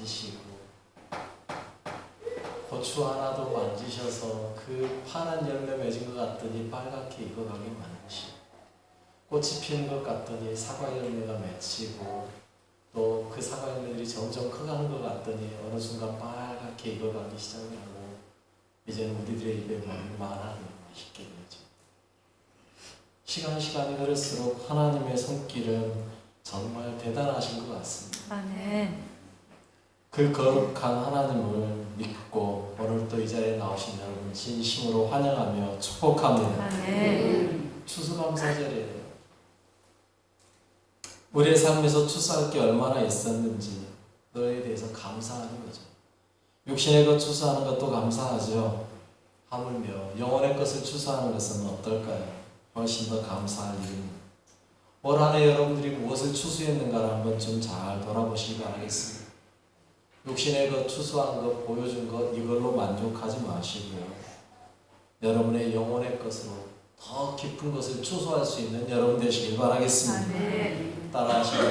만지시고 고추 하나도 만지셔서 그 파란 열매 맺은 것 같더니 빨갛게 익어가게 만드시고 꽃이 피는 것 같더니 사과 열매가 맺히고 또 그 사과 열매들이 점점 커가는 것 같더니 어느 순간 빨갛게 익어가기 시작을 하고 이제는 우리들의 입에 먹을만한 맛있게 되죠. 시간이 흐를수록 하나님의 손길은 정말 대단하신 것 같습니다. 아멘. 그 거룩한 하나님을 믿고 오늘 또 이 자리에 나오신 여러분 진심으로 환영하며 축복합니다. 아멘. 추수감사절이에요. 우리의 삶에서 추수할 게 얼마나 있었는지 너에 대해서 감사하는 거죠. 육신의 것 추수하는 것도 감사하죠. 하물며 영혼의 것을 추수하는 것은 어떨까요? 훨씬 더 감사할 일입니다. 올 한 해 여러분들이 무엇을 추수했는가를 한번 좀 잘 돌아보시기 바라겠습니다. 육신의 것 추수한 것 보여준 것 이걸로 만족하지 마시고요. 여러분의 영혼의 것으로 더 깊은 것을 추수할 수 있는 여러분 되시길 바라겠습니다. 아멘. 따라하시고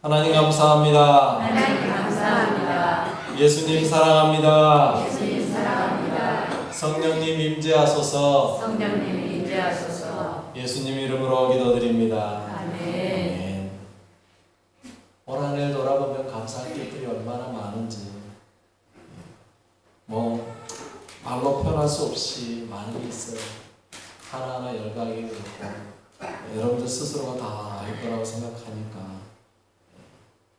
하나님 감사합니다. 하나님 감사합니다. 예수님 사랑합니다. 예수님 사랑합니다. 성령님 임재하소서. 성령님 인도하소서. 예수님 이름으로 기도드립니다. 아멘. 올 한 해를 돌아보면 감사할 것들이 얼마나 많은지 말로 표현할 수 없이 많은 게 있어요. 하나하나 열가게 그렇고 여러분들 스스로가 다 알 거라고 생각하니까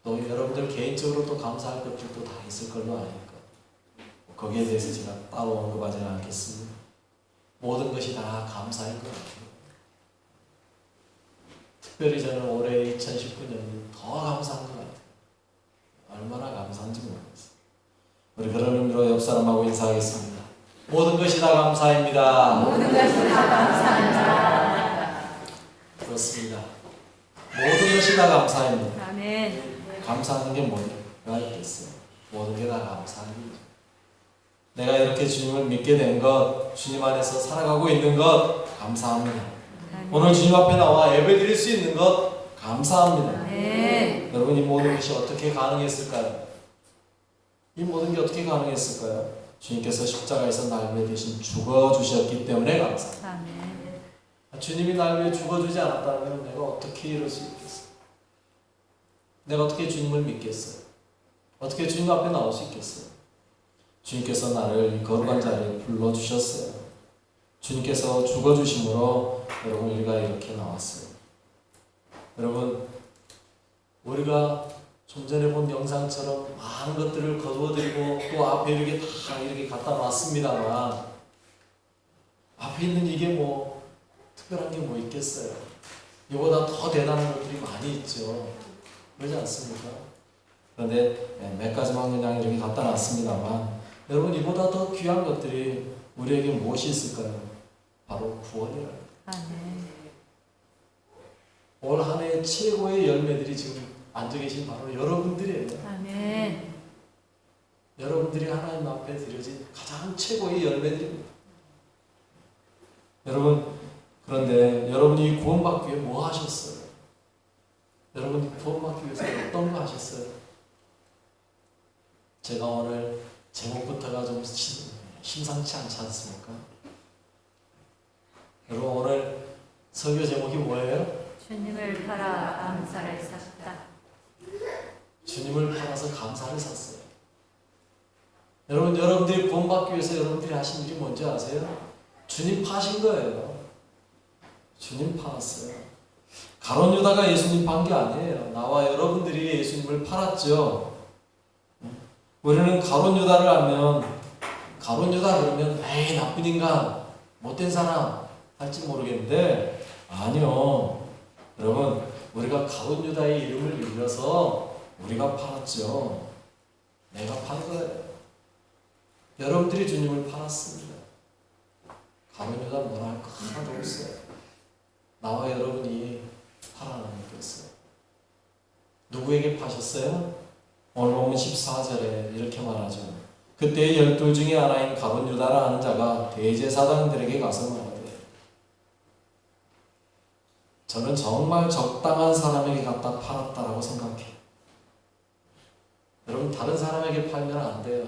또 여러분들 개인적으로 또 감사할 것들도 다 있을 걸로 아니까 거기에 대해서 제가 따로 언급하지는 않겠습니다. 모든 것이 다 감사할 것 같아요. 특별히 저는 올해 2019년이 더 감사한 것 같아요. 얼마나 감사한지 모르겠어요. 우리 그런 의미로 옆 사람하고 인사하겠습니다. 모든 것이 다 감사입니다. 모든 것이 다 감사합니다. 그렇습니다. 모든 것이 다 감사입니다. 아멘. 감사하는 게 뭐가 있겠어요? 모든 게 다 감사한 일이죠. 내가 이렇게 주님을 믿게 된 것, 주님 안에서 살아가고 있는 것 감사합니다. 오늘 주님 앞에 나와 예배드릴 수 있는 것 감사합니다. 아멘. 여러분 이 모든 것이 어떻게 가능했을까요? 이 모든 게 어떻게 가능했을까요? 주님께서 십자가에서 날 위해 대신 죽어주셨기 때문에 감사합니다. 아멘. 주님이 날 위해 죽어주지 않았다면 내가 어떻게 이럴 수 있겠어요? 내가 어떻게 주님을 믿겠어요? 어떻게 주님 앞에 나올 수 있겠어요? 주님께서 나를 이 거룩한 자리에 불러주셨어요. 주님께서 죽어주심으로 여러분 우리가 이렇게 나왔어요. 여러분 우리가 좀 전에 본 영상처럼 많은 것들을 거두어드리고 또 앞에 이렇게 다 이렇게 갖다 놨습니다만 앞에 있는 이게 특별한 게 뭐 있겠어요? 이보다 더 대단한 것들이 많이 있죠. 그러지 않습니까? 그런데 몇 가지만 그냥 이렇게 갖다 놨습니다만 여러분 이보다 더 귀한 것들이 우리에게 무엇이 있을까요? 바로 구원이라는 거예요. 아멘. 올 한 해의 최고의 열매들이 지금 앉아 계신 바로 여러분들이에요. 아멘. 여러분들이 하나님 앞에 드려진 가장 최고의 열매들입니다. 여러분 그런데 여러분이 구원받기 위해 뭐 하셨어요? 여러분이 구원받기 위해서 어떤 거 하셨어요? 제가 오늘 제목부터가 좀 심상치 않지 않습니까? 여러분 오늘 설교 제목이 뭐예요? 주님을 팔아 감사를 샀다. 주님을 팔아서 감사를 샀어요. 여러분 여러분들이 구원받기 위해서 여러분들이 하신 일이 뭔지 아세요? 주님 파신 거예요. 주님 팔았어요. 가룟 유다가 예수님 판 게 아니에요. 나와 여러분들이 예수님을 팔았죠. 우리는 가룟 유다를 하면 가룟 유다 그러면 에이 나쁜 인간, 못된 사람 할지 모르겠는데 아니요. 여러분 우리가 가룟 유다의 이름을 빌려서 우리가 팔았죠. 내가 판 거예요. 여러분들이 주님을 팔았습니다. 가룟 유다 뭐라 할 거 하나도 없어요. 나와 여러분이 팔아넘겼어요. 누구에게 파셨어요? 오늘 보면 14절에 이렇게 말하죠. 그때 12 중에 하나인 가룟 유다라 하는 자가 대제사장들에게 가서 말하되 저는 정말 적당한 사람에게 갖다 팔았다라고 생각해요. 여러분 다른 사람에게 팔면 안 돼요.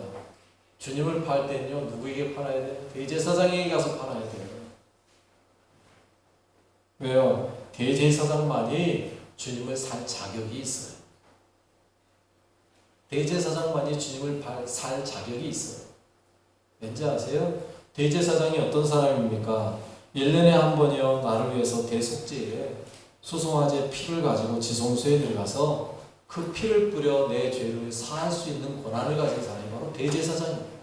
주님을 팔 때는요 누구에게 팔아야 돼요? 대제사장에게 가서 팔아야 돼요. 왜요? 대제사장만이 주님을 살 자격이 있어요. 대제사장만이 주님을 살 자격이 있어요. 왠지 아세요? 대제사장이 어떤 사람입니까? 1년에 한 번이요 나를 위해서 대속죄에 수송아지의 피를 가지고 지성소에 들어가서 그 피를 뿌려 내 죄를 사할 수 있는 권한을 가진 사람이 바로 대제사장입니다.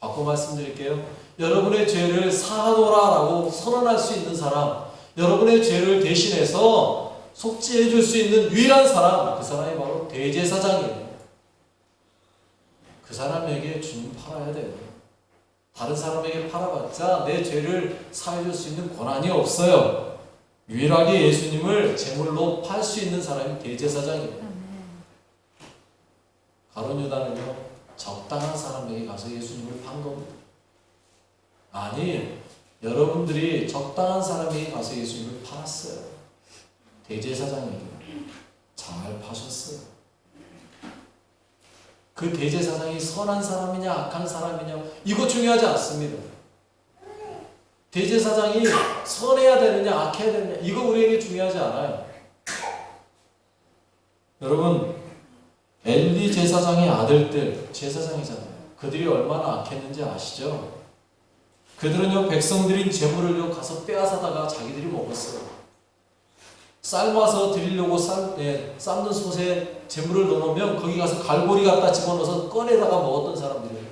바꿔 말씀드릴게요. 여러분의 죄를 사하노라라고 선언할 수 있는 사람, 여러분의 죄를 대신해서 속죄해 줄 수 있는 유일한 사람, 그 사람이 바로 대제사장이에요. 그 사람에게 주님 팔아야 돼요. 다른 사람에게 팔아봤자 내 죄를 사해 줄 수 있는 권한이 없어요. 유일하게 예수님을 제물로 팔 수 있는 사람이 대제사장이에요. 가룟 유다는요 적당한 사람에게 가서 예수님을 판 겁니다. 아니, 여러분들이 적당한 사람에게 가서 예수님을 팔았어요. 대제사장에게 잘 파셨어요. 그 대제사장이 선한 사람이냐 악한 사람이냐 이거 중요하지 않습니다. 대제사장이 선해야 되느냐 악해야 되느냐 이거 우리에게 중요하지 않아요. 여러분 엘리 제사장의 아들들 제사장이잖아요. 그들이 얼마나 악했는지 아시죠? 그들은요 백성들인 재물을요 가서 빼앗아다가 자기들이 먹었어요. 삶아서 드리려고 삶는 솥에 재물을 넣어놓으면 거기 가서 갈고리 갖다 집어넣어서 꺼내다가 먹었던 사람들이에요.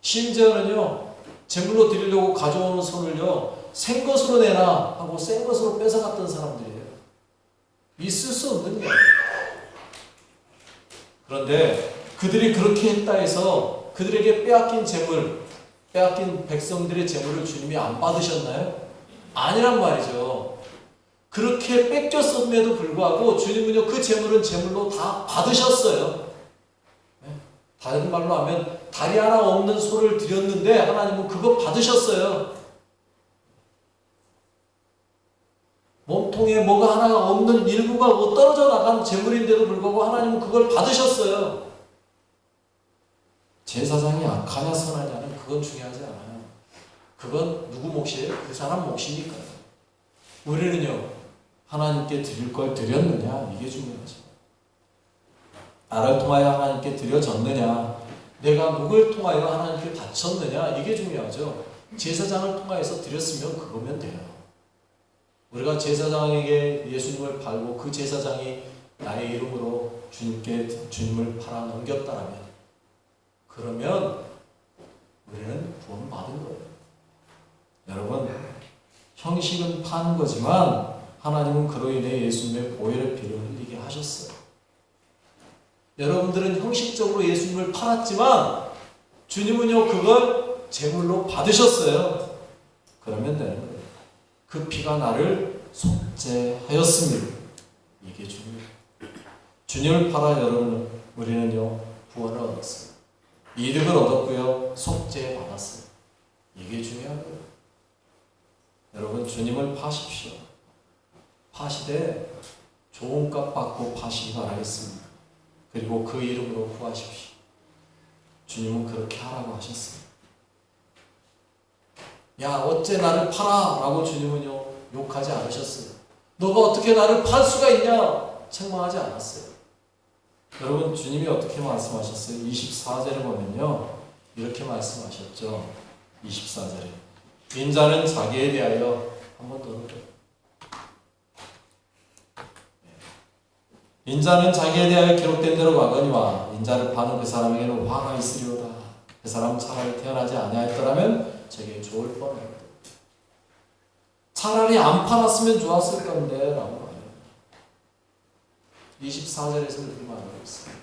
심지어는요 재물로 드리려고 가져오는 손을요 생것으로 내놔 하고 생것으로 뺏어갔던 사람들이에요. 있을 수 없는 거예요. 그런데 그들이 그렇게 했다 해서 그들에게 빼앗긴 재물, 빼앗긴 백성들의 재물을 주님이 안 받으셨나요? 아니란 말이죠. 그렇게 뺏겼음에도 불구하고 주님은요 그 재물은 재물로 다 받으셨어요. 다른 말로 하면 다리 하나 없는 소를 드렸는데 하나님은 그거 받으셨어요. 몸통에 뭐가 하나가 없는 일부가 떨어져 나간 재물인데도 불구하고 하나님은 그걸 받으셨어요. 제사장이 악하냐 선하냐는 그건 중요하지 않아요. 그건 누구 몫이에요? 그 사람 몫이니까요. 우리는요 하나님께 드릴 걸 드렸느냐 이게 중요하죠. 나를 통하여 하나님께 드려졌느냐 내가 누굴 통하여 하나님께 바쳤느냐 이게 중요하죠. 제사장을 통하여서 드렸으면 그거면 돼요. 우리가 제사장에게 예수님을 팔고 그 제사장이 나의 이름으로 주님께 주님을 팔아 넘겼다면 그러면 우리는 구원 받은 거예요. 여러분 형식은 파는 거지만 하나님은 그로 인해 예수님의 보혈의 피를 흘리게 하셨어요. 여러분들은 형식적으로 예수님을 팔았지만 주님은요 그걸 제물로 받으셨어요. 그러면 되는 거예요. 그 피가 나를 속죄하였습니다. 이게 중요해요. 주님을 팔아 여러분 우리는요 구원을 얻었어요. 이득을 얻었고요 속죄 받았어요. 이게 중요한 거예요. 여러분 주님을 파십시오. 파시되 좋은 값 받고 파시기 바라겠습니다. 그리고 그 이름으로 구하십시오. 주님은 그렇게 하라고 하셨어요. 야 어째 나를 팔아 라고 주님은요 욕하지 않으셨어요. 너가 어떻게 나를 팔 수가 있냐 책망하지 않았어요. 여러분 주님이 어떻게 말씀하셨어요? 24절을 보면요 이렇게 말씀하셨죠. 24절에 인자는 자기에 대하여 한번 더 넣어요. 인자는 자기에 대하여 기록된 대로 가거니와 인자를 파는 그 사람에게는 화가 있으리로다. 그 사람 차라리 태어나지 아니하였더라면 저게 좋을 뻔했다. 차라리 안 팔았으면 좋았을 건데 라고 말해요. 24절에서 이렇게 말하고 있어요.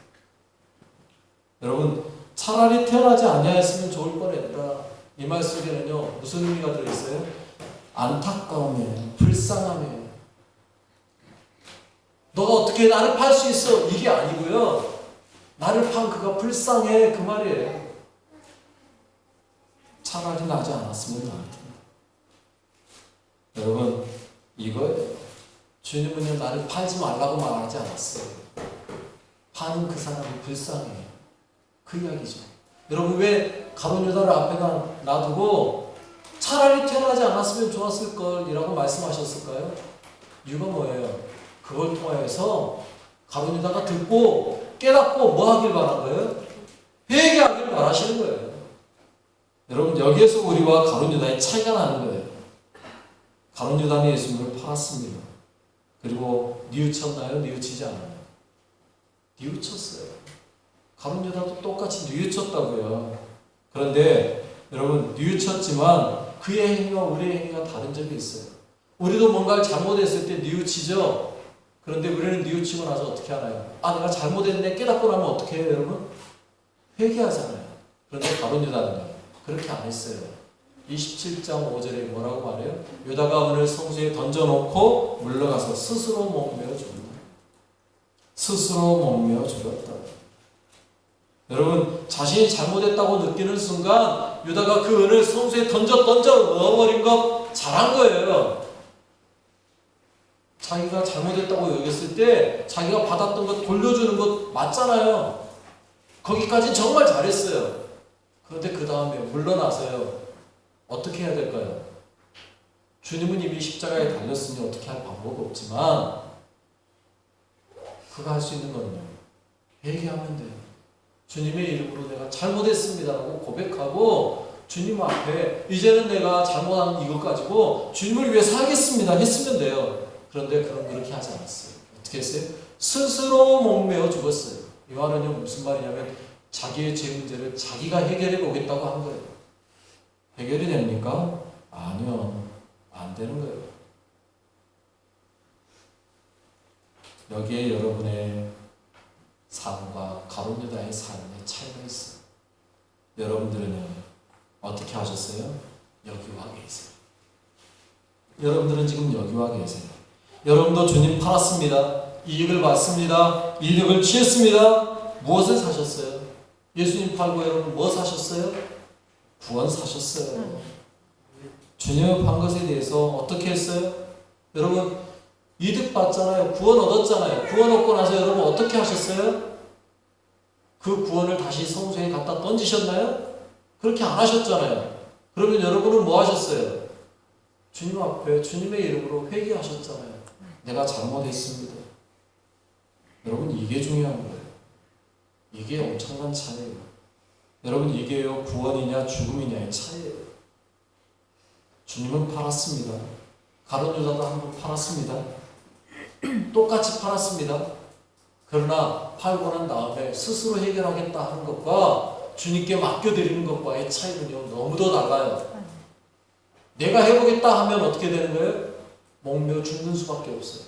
여러분 차라리 태어나지 아니하였으면 좋을 뻔했다. 이 말 속에는요 무슨 의미가 들어있어요? 안타까움이에요. 불쌍함이에요. 너가 어떻게 나를 팔 수 있어? 이게 아니고요. 나를 판 그가 불쌍해 그 말이에요. 차라리 나지 않았으면 나한테. 여러분 이거예요. 주님은요 나를 팔지 말라고 말하지 않았어요. 파는 그 사람이 불쌍해. 그 이야기죠. 여러분 왜 가룟 유다를 앞에 놔두고 차라리 태어나지 않았으면 좋았을 걸이라고 말씀하셨을까요? 이유가 뭐예요? 그걸 통하여서 가룟 유다가 듣고 깨닫고 뭐 하길 바란 거예요? 회개하길 바라시는 거예요. 여러분 여기에서 우리와 가룟 유다의 차이가 나는 거예요. 가룟 유다는 예수님을 팔았습니다. 그리고 뉘우쳤나요? 뉘우치지 않아요? 뉘우쳤어요. 가룟 유다도 똑같이 뉘우쳤다고요. 그런데 여러분 뉘우쳤지만 그의 행위와 우리의 행위가 다른 점이 있어요. 우리도 뭔가를 잘못했을 때 뉘우치죠. 그런데 우리는 뉘우치고 나서 어떻게 하나요? 아 내가 잘못했네 깨닫고 나면 어떻게 해요 여러분? 회개하잖아요. 그런데 가룟 유다는요 그렇게 안 했어요. 27장 5절에 뭐라고 말해요? 유다가 은을 성소에 던져놓고 물러가서 스스로 목매어 죽었다. 스스로 목매어 죽었다. 여러분 자신이 잘못했다고 느끼는 순간 유다가 그 은을 성소에 던져 넣어버린 거 잘한 거예요. 자기가 잘못했다고 여겼을 때 자기가 받았던 것 돌려주는 것 맞잖아요. 거기까지 정말 잘했어요. 그런데 그 다음에 물러나서요. 어떻게 해야 될까요? 주님은 이미 십자가에 달렸으니 어떻게 할 방법 없지만 그가 할 수 있는 거는요. 회개하면 돼요. 주님의 이름으로 내가 잘못했습니다라고 고백하고 주님 앞에 이제는 내가 잘못한 이것 가지고 주님을 위해 살겠습니다 했으면 돼요. 그런데 그렇게 하지 않았어요. 어떻게 했어요? 스스로 목매어 죽었어요. 이 말은요 무슨 말이냐면 자기의 죄 문제를 자기가 해결해 보겠다고 한 거예요. 해결이 됩니까? 아니요. 안 되는 거예요. 여기에 여러분의 삶과 가룟 유다의 삶의 차이가 있어요. 여러분들은요 어떻게 하셨어요? 여기와 계세요. 여러분들은 지금 여기와 계세요. 여러분도 주님 팔았습니다. 이익을 받습니다. 이득을 취했습니다. 무엇을 사셨어요? 예수님 팔고 여러분 뭐 사셨어요? 구원 사셨어요. 주님을 판 것에 대해서 어떻게 했어요? 여러분 이득 받잖아요. 구원 얻었잖아요. 구원 얻고 나서 여러분 어떻게 하셨어요? 그 구원을 다시 성소에 갖다 던지셨나요? 그렇게 안 하셨잖아요. 그러면 여러분은 뭐 하셨어요? 주님 앞에 주님의 이름으로 회개하셨잖아요. 내가 잘못했습니다. 여러분 이게 중요한 거예요. 이게 엄청난 차이예요. 여러분 이게요 구원이냐 죽음이냐의 차이예요. 주님은 팔았습니다. 가룟 유다도 한 번 팔았습니다. 똑같이 팔았습니다. 그러나 팔고 난 다음에 스스로 해결하겠다 하는 것과 주님께 맡겨드리는 것과의 차이는요 너무도 달라요. 내가 해보겠다 하면 어떻게 되는 거예요? 목매어 죽는 수밖에 없어요.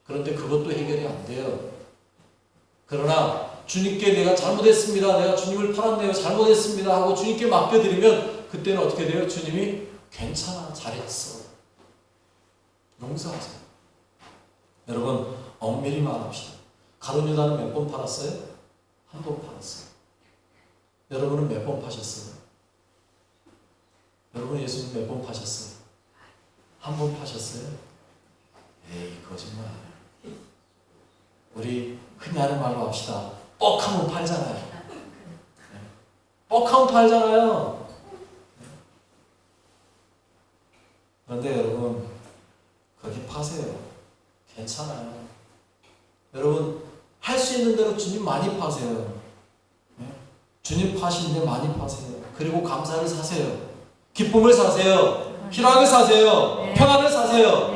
그런데 그것도 해결이 안 돼요. 그러나 주님께 내가 잘못했습니다. 내가 주님을 팔았네요. 잘못했습니다. 하고 주님께 맡겨드리면 그때는 어떻게 돼요? 주님이 괜찮아. 잘했어. 용서하세요. 여러분 엄밀히 말합시다. 가룟 유다는 몇 번 팔았어요? 한 번 팔았어요. 여러분은 몇 번 파셨어요? 여러분 예수님 몇 번 파셨어요? 한 번 파셨어요? 에이 거짓말. 우리 흔히 하는 말로 합시다. 뻑하면 팔잖아요. 뻑하면 팔잖아요. 그런데 여러분 그렇게 파세요. 괜찮아요. 여러분 할 수 있는 대로 주님 많이 파세요. 주님 파시는데 많이 파세요. 그리고 감사를 사세요. 기쁨을 사세요. 희락을 사세요. 평안을 사세요.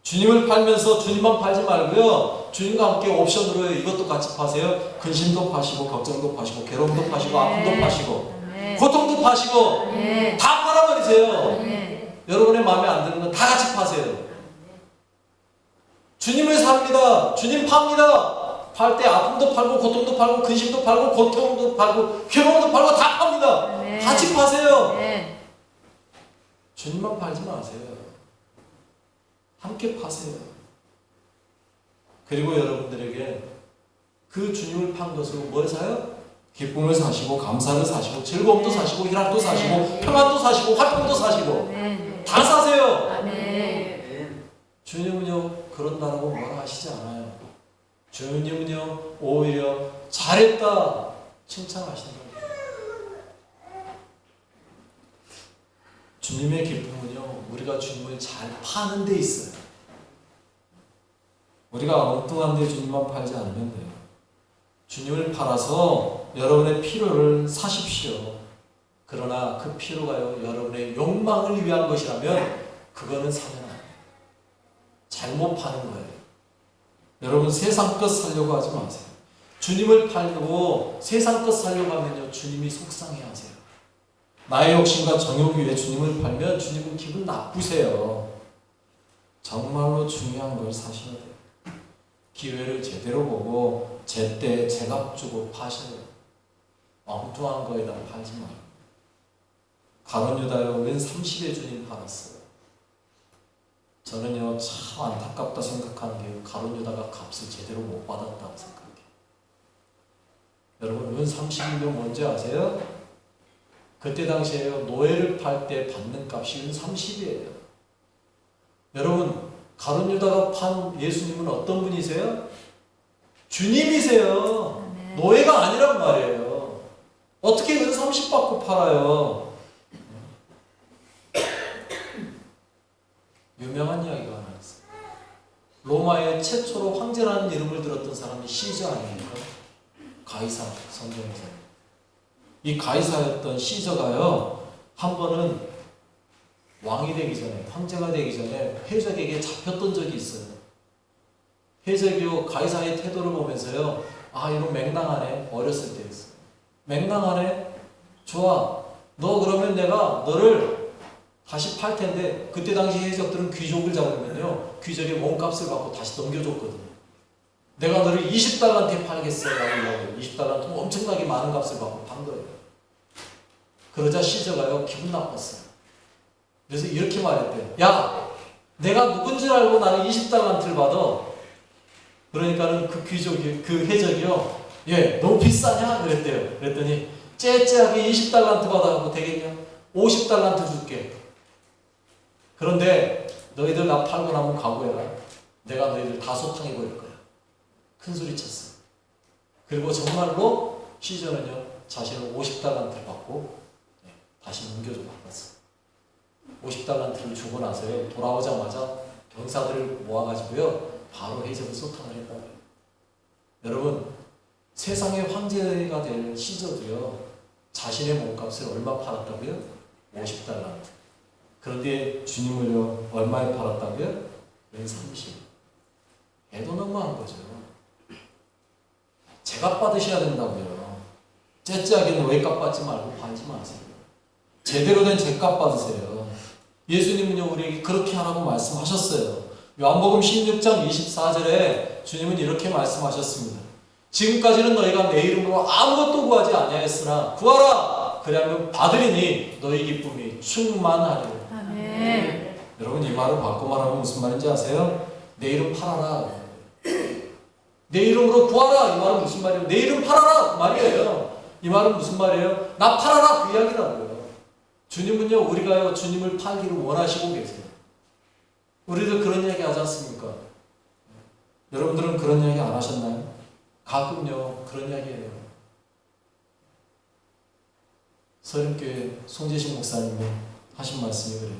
주님을 팔면서 주님만 팔지 말고요. 주님과 함께 옵션으로 이것도 같이 파세요. 근심도 파시고 걱정도 파시고 괴로움도 파시고 아픔도 파시고 고통도 파시고 다 팔아버리세요. 여러분의 마음에 안 드는 건 다 같이 파세요. 주님을 삽니다. 주님 팝니다. 팔 때 아픔도 팔고 고통도 팔고 근심도 팔고 고통도 팔고 괴로움도 팔고 다 팝니다. 같이 파세요. 주님만 팔지 마세요. 함께 파세요. 그리고 여러분들에게 그 주님을 판 것으로 뭘 사요? 기쁨을 사시고 감사를 사시고 즐거움도 사시고 희락도 사시고 평안도 사시고 화평도 사시고 다 사세요. 주님은요 그런다라고 뭐라 하시지 않아요. 주님은요 오히려 잘했다 칭찬하시는 겁니다. 주님의 기쁨은요 우리가 주님을 잘 파는 데 있어요. 우리가 엉뚱한 데 주님만 팔지 않으면 돼요. 주님을 팔아서 여러분의 필요를 사십시오. 그러나 그 필요가요 여러분의 욕망을 위한 것이라면 그거는 사면 안 돼요. 잘못 파는 거예요. 여러분 세상 것 살려고 하지 마세요. 주님을 팔고 세상 것 살려고 하면요 주님이 속상해하세요. 나의 욕심과 정욕 위에 주님을 팔면 주님은 기분 나쁘세요. 정말로 중요한 걸 사셔야 돼요. 기회를 제대로 보고 제때 제값 주고 파셔야 돼요. 엉뚱한 거에다 팔지 말고. 가룟 유다요 웬 30에 주님 팔았어요. 저는요 참 안타깝다 생각하는 게 가룟 유다가 값을 제대로 못 받았다고 생각해요. 여러분 은 30이면 뭔지 아세요? 그때 당시에요 노예를 팔 때 받는 값이 은 30이에요. 여러분 가룟 유다가 판 예수님은 어떤 분이세요? 주님이세요. 아멘. 노예가 아니란 말이에요. 어떻게 은 30 받고 팔아요? 유명한 이야기가 하나 있어요. 로마의 최초로 황제라는 이름을 들었던 사람이 시저 아닙니까? 가이사 성경에서. 이 가이사였던 시저가요 한 번은 왕이 되기 전에 황제가 되기 전에 해적에게 잡혔던 적이 있어요. 해적이요 가이사의 태도를 보면서요 아 이런 맹랑하네. 어렸을 때였어요. 맹랑하네. 좋아. 너 그러면 내가 너를 다시 팔 텐데 그때 당시 해적들은 귀족을 잡으면요 귀족의 몸값을 받고 다시 넘겨줬거든요. 내가 너를 20달란트에 팔겠어 라고 20달란트 엄청나게 많은 값을 받고 판 거예요. 그러자 시저가요 기분 나빴어요. 그래서 이렇게 말했대요. 야 내가 누군지 알고 나는 20달란트를 받아. 그러니까는 그 귀족이 그 해적이요 예 너무 비싸냐 그랬대요. 그랬더니 째째하게 20달란트 받아가고 되겠냐 50달란트 줄게. 그런데 너희들 나 팔고 나면 각오해라. 내가 너희들 다 소탕해 버릴 거야. 큰 소리 쳤어. 그리고 정말로 시저는요 자신은 50달란트를 받고 다시 넘겨줘 받았어. 50달란트를 주고 나서요 돌아오자마자 병사들을 모아가지고요 바로 해적을 소탕을 했다. 여러분 세상의 황제가 될 시저도요 자신의 몸값을 얼마 팔았다고요? 50달란트. 그런데 주님을요 얼마에 팔았다고요? 웬 30. 애도 너무한 거죠. 제값 받으셔야 된다고요. 째째하게는 외값 받지 말고 팔지 마세요. 제대로 된 제값 받으세요. 예수님은요 우리에게 그렇게 하라고 말씀하셨어요. 요한복음 16장 24절에 주님은 이렇게 말씀하셨습니다. 지금까지는 너희가 내 이름으로 아무것도 구하지 아니하였으나 구하라 그리하면 받으리니 너희 기쁨이 충만하리라. 아멘. 여러분 이 말을 바꿔 말하면 무슨 말인지 아세요? 내 이름 팔아라. 내 이름으로 구하라. 이 말은 무슨 말이에요? 내 이름 팔아라 그 말이에요. 이 말은 무슨 말이에요? 나 팔아라 그 이야기라고요. 주님은요 우리가요 주님을 팔기를 원하시고 계세요. 우리도 그런 이야기 하지 않습니까? 여러분들은 그런 이야기 안 하셨나요? 가끔요 그런 이야기예요. 서림교회 송재식 목사님이 하신 말씀이 그래요.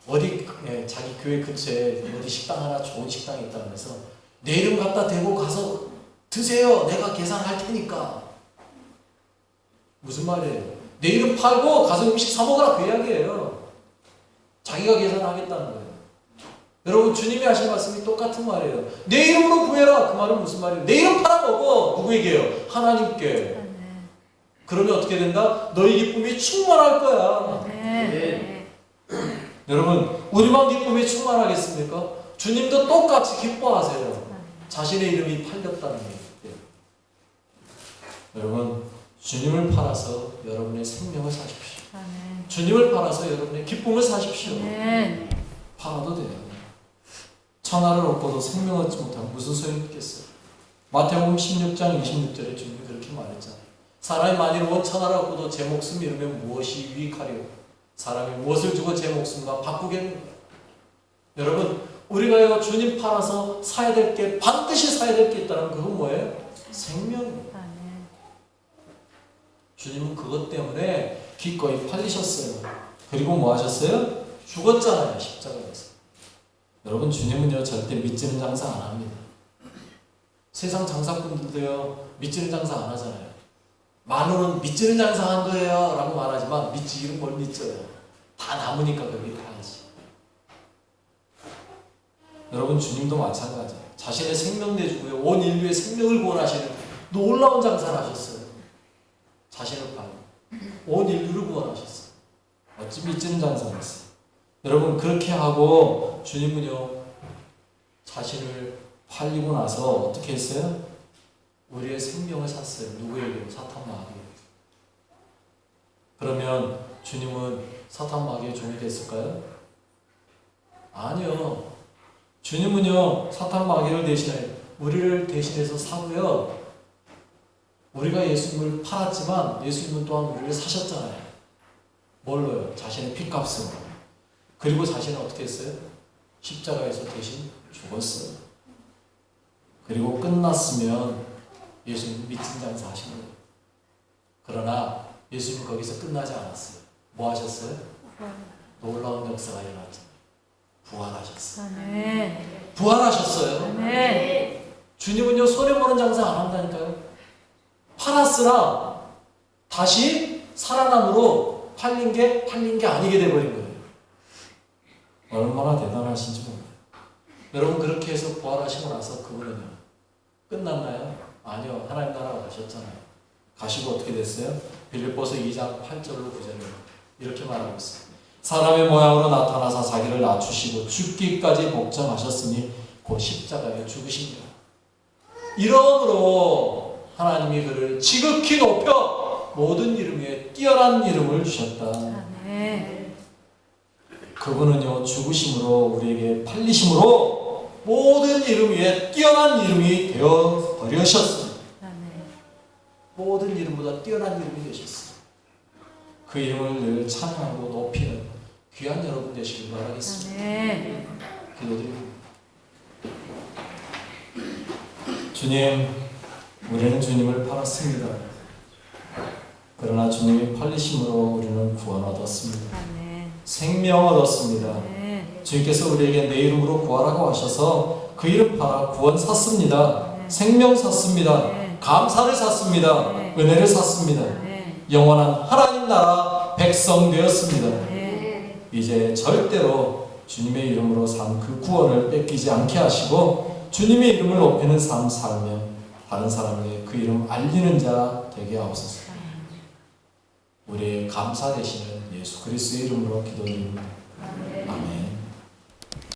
어디 자기 교회 근처에 어디 식당 하나 좋은 식당이 있다면서 내 이름 갖다 대고 가서 드세요. 내가 계산할 테니까. 무슨 말이에요? 내 이름 팔고 가서 음식 사 먹으라 그 이야기예요. 자기가 계산하겠다는 거예요. 여러분 주님이 하신 말씀이 똑같은 말이에요. 내 이름으로 구해라. 그 말은 무슨 말이에요? 내 이름 팔아먹어. 누구에게요? 하나님께. 아멘. 그러면 어떻게 된다? 너희 기쁨이 충만할 거야. 아멘. 여러분 우리만 기쁨이 충만하겠습니까? 주님도 똑같이 기뻐하세요. 자신의 이름이 팔렸다는 얘기예요. 여러분 주님을 팔아서 여러분의 생명을 사십시오. 아멘. 주님을 팔아서 여러분의 기쁨을 사십시오. 아멘. 팔아도 돼요. 천하를 얻고도 생명 얻지 못하면 무슨 소용이 있겠어요? 마태복음 16장 26절에 주님이 그렇게 말했잖아요. 사람이 만일 온 천하를 얻고도 제 목숨 잃으면 무엇이 유익하리요? 사람이 무엇을 주고 제 목숨과 바꾸겠는가? 여러분 우리가요 주님 팔아서 사야 될 게 반드시 사야 될 게 있다는 그건 뭐예요? 생명입니다. 아멘. 주님은 그것 때문에 기꺼이 팔리셨어요. 그리고 뭐 하셨어요? 죽었잖아요, 십자가에서. 여러분, 주님은요 절대 믿지는 장사 안 합니다. 세상 장사꾼들도요 믿지는 장사 안 하잖아요. 말로는 믿지는 장사 한 거예요 라고 말하지만 믿지는 뭘 믿져요. 다 남으니까 거기 가야지. 여러분, 주님도 마찬가지예요. 자신의 생명 내주고요 온 인류의 생명을 구원하시는 놀라운 장사를 하셨어요. 자신을 팔고 온 인류를 구원하셨어요. 어찌 믿지는 장사였어요. 여러분, 그렇게 하고 주님은요 자신을 팔리고 나서 어떻게 했어요? 우리의 생명을 샀어요. 누구에게? 사탄 마귀에게. 그러면 주님은 사탄 마귀의 종이 됐을까요? 아니요. 주님은요 사탄 마귀를 대신해 우리를 대신해서 사고요. 우리가 예수님을 팔았지만 예수님은 또한 우리를 사셨잖아요. 뭘로요? 자신의 피값으로. 그리고 자신은 어떻게 했어요? 십자가에서 대신 죽었어요. 그리고 끝났으면 예수님 믿진 장사 하신 거예요. 그러나 예수님 거기서 끝나지 않았어요. 뭐 하셨어요? 놀라운 역사가 일어났잖아요. 부활하셨어요. 아멘. 부활하셨어요. 아멘. 주님은요 손해보는 장사 안 한다니까요. 팔았으나 다시 살아남으로 팔린 게 아니게 돼버린 거예요. 얼마나 대단하신지 몰라요. 여러분, 그렇게 해서 부활하시고 나서 그분은요 끝났나요? 아니요. 하나님 나라가 가셨잖아요. 가시고 어떻게 됐어요? 빌립보서 2장 8절로 9절로 이렇게 말하고 있어요. 사람의 모양으로 나타나사 자기를 낮추시고 죽기까지 복종하셨으니 곧 십자가에 죽으십니다. 이러므로 하나님이 그를 지극히 높여 모든 이름 위에 뛰어난 이름을 주셨다. 아멘. 그분은요 죽으심으로 우리에게 팔리심으로 모든 이름 위에 뛰어난 이름이 되어 버리셨습니다. 아멘. 모든 이름보다 뛰어난 이름이 되셨어요. 그 이름을 늘 찬양하고 높이는 귀한 여러분 되시길 바라겠습니다. 아멘. 기도드립니다. 주님, 우리는 주님을 팔았습니다. 그러나 주님이 팔리심으로 우리는 구원 얻었습니다. 아멘. 생명 얻었습니다. 아멘. 주님께서 우리에게 내 이름으로 구하라고 하셔서 그 이름 팔아 구원 샀습니다. 생명 샀습니다. 감사를 샀습니다. 은혜를 샀습니다. 영원한 하나님 나라 백성 되었습니다. 이제 절대로 주님의 이름으로 산 그 구원을 뺏기지 않게 하시고 주님의 이름을 높이는 삶 살며 다른 사람에게 그 이름 알리는 자 되게 하옵소서. 우리의 감사 되시는 예수 그리스도의 이름으로 기도드립니다.